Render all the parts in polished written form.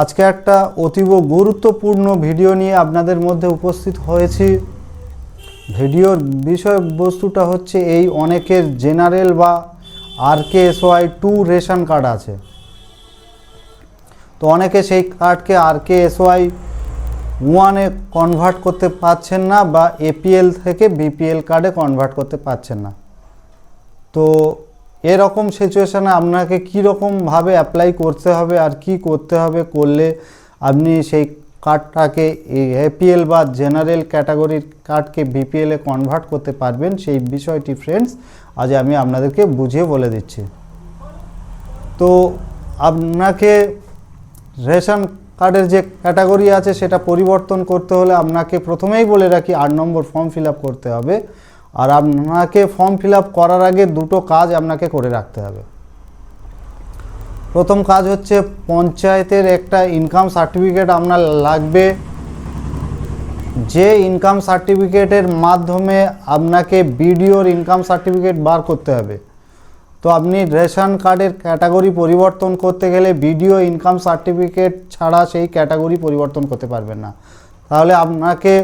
আজকে একটা অতীব গুরুত্বপূর্ণ ভিডিও নিয়ে আপনাদের মধ্যে উপস্থিত হয়েছি। ভিডিওর বিষয়বস্তুটা হচ্ছে এই অনেকের জেনারেল বা RKSY 2 রেশন কার্ড আছে, তো অনেকে সেই কার্ডকে RKSY 1-এ কনভার্ট করতে পারছেন না বা APL থেকে BPL কার্ডে কনভার্ট করতে পারছেন না। তো এরকম সিচুয়েশানে আপনাকে কীরকমভাবে অ্যাপ্লাই করতে হবে আর কি করতে হবে, করলে আপনি সেই কার্ডটাকে APL বা জেনারেল ক্যাটাগরির কার্ডকে BPL-এ কনভার্ট করতে পারবেন, সেই বিষয়টি ফ্রেন্ডস আজ আমি আপনাদেরকে বুঝিয়ে বলে দিচ্ছি। তো আপনাকে রেশন কার্ডের যে ক্যাটাগরি আছে সেটা পরিবর্তন করতে হলে আপনাকে প্রথমেই বলে রাখি 8 নম্বর ফর্ম ফিল আপ করতে হবে। আর আপনাকে ফর্ম ফিল আপ করার আগে দুটো কাজ আপনাকে করে রাখতে হবে। প্রথম কাজ হচ্ছে পঞ্চায়েতের একটা ইনকাম সার্টিফিকেট আপনার লাগবে, যে ইনকাম সার্টিফিকেটের মাধ্যমে আপনাকে BDOর ইনকাম সার্টিফিকেট বার করতে হবে। তো আপনি রেশন কার্ডের ক্যাটাগরি পরিবর্তন করতে গেলে BDO ইনকাম সার্টিফিকেট ছাড়া সেই ক্যাটাগরি পরিবর্তন করতে পারবেন না। তাহলে আপনাকে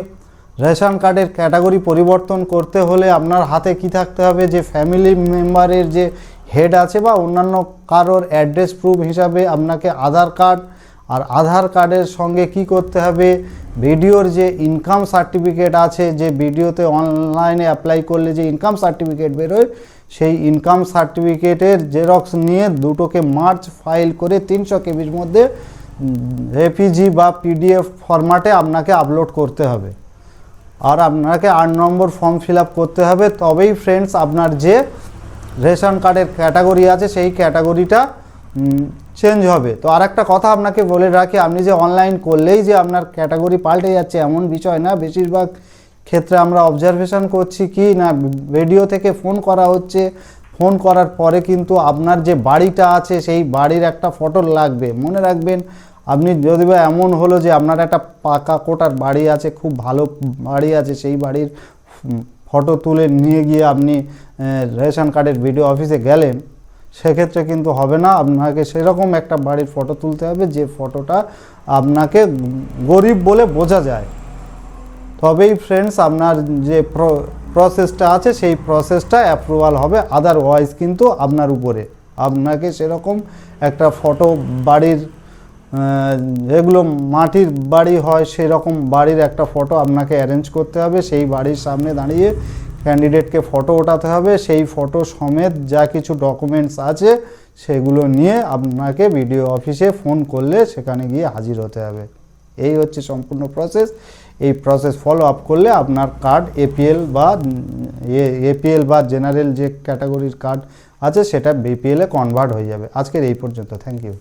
রেশন কার্ডের ক্যাটাগরি পরিবর্তন করতে হলে আপনার হাতে কি থাকতে হবে, যে ফ্যামিলি মেম্বারের যে হেড আছে বা অন্যান্য কারোর অ্যাড্রেস প্রুফ হিসাবে আপনাকে আধার কার্ড, আর আধার কার্ডের সঙ্গে কি করতে হবে, BDOর যে ইনকাম সার্টিফিকেট আছে, যে BDOতে অনলাইনে অ্যাপ্লাই করলে যে ইনকাম সার্টিফিকেট বেরোয়, সেই ইনকাম সার্টিফিকেটের জেরক্স নিয়ে দুটোকে মার্জ ফাইল করে 300 KBর মধ্যে APG বা PDF ফরম্যাটে আপনাকে আপলোড করতে হবে। আর আপনাকে 8 নম্বর ফর্ম ফিল আপ করতে হবে, তবেই ফ্রেন্ডস আপনার যে রেশন কার্ডের ক্যাটাগরি আছে সেই ক্যাটাগরিটা চেঞ্জ হবে। তো আর একটা কথা আপনাকে বলে রাখি, আপনি যে অনলাইন করলেই যে আপনার ক্যাটাগরি পাল্টে যাচ্ছে এমন বিষয় না। বেশিরভাগ ক্ষেত্রে আমরা অবজারভেশন করছি কি না, BDO থেকে ফোন করা হচ্ছে, ফোন করার পরে কিন্তু আপনার যে বাড়িটা আছে সেই বাড়ির একটা ফটো লাগবে। মনে রাখবেন, আপনি যদি বা এমন হলো যে আপনার একটা পাকা কোটার বাড়ি আছে, খুব ভালো বাড়ি আছে, সেই বাড়ির ফটো তুলে নিয়ে গিয়ে আপনি রেশন কার্ডের BDO অফিসে গেলেন, সেক্ষেত্রে কিন্তু হবে না। আপনাকে সেরকম একটা বাড়ির ফটো তুলতে হবে যে ফটোটা আপনাকে গরিব বলে বোঝা যায়, তবেই ফ্রেন্ডস আপনার যে প্রসেসটা আছে সেই প্রসেসটা অ্যাপ্রুভাল হবে। আদারওয়াইজ কিন্তু আপনার উপরে আপনাকে সেরকম একটা ফটো বাড়ির, যেগুলো মাটির বাড়ি হয় সেরকম বাড়ির একটা ফটো আপনাকে অ্যারেঞ্জ করতে হবে। সেই বাড়ির সামনে দাঁড়িয়ে ক্যান্ডিডেটকে ফটো ওঠাতে হবে, সেই ফটো সমেত যা কিছু ডকুমেন্টস আছে সেগুলো নিয়ে আপনাকে BDO অফিসে ফোন করলে সেখানে গিয়ে হাজির হতে হবে। এই হচ্ছে সম্পূর্ণ প্রসেস। এই প্রসেস ফলো আপ করলে আপনার কার্ড APL বা জেনারেল যে ক্যাটাগরির কার্ড আছে সেটা BPL-এ কনভার্ট হয়ে যাবে। আজকের এই পর্যন্ত, থ্যাংক ইউ।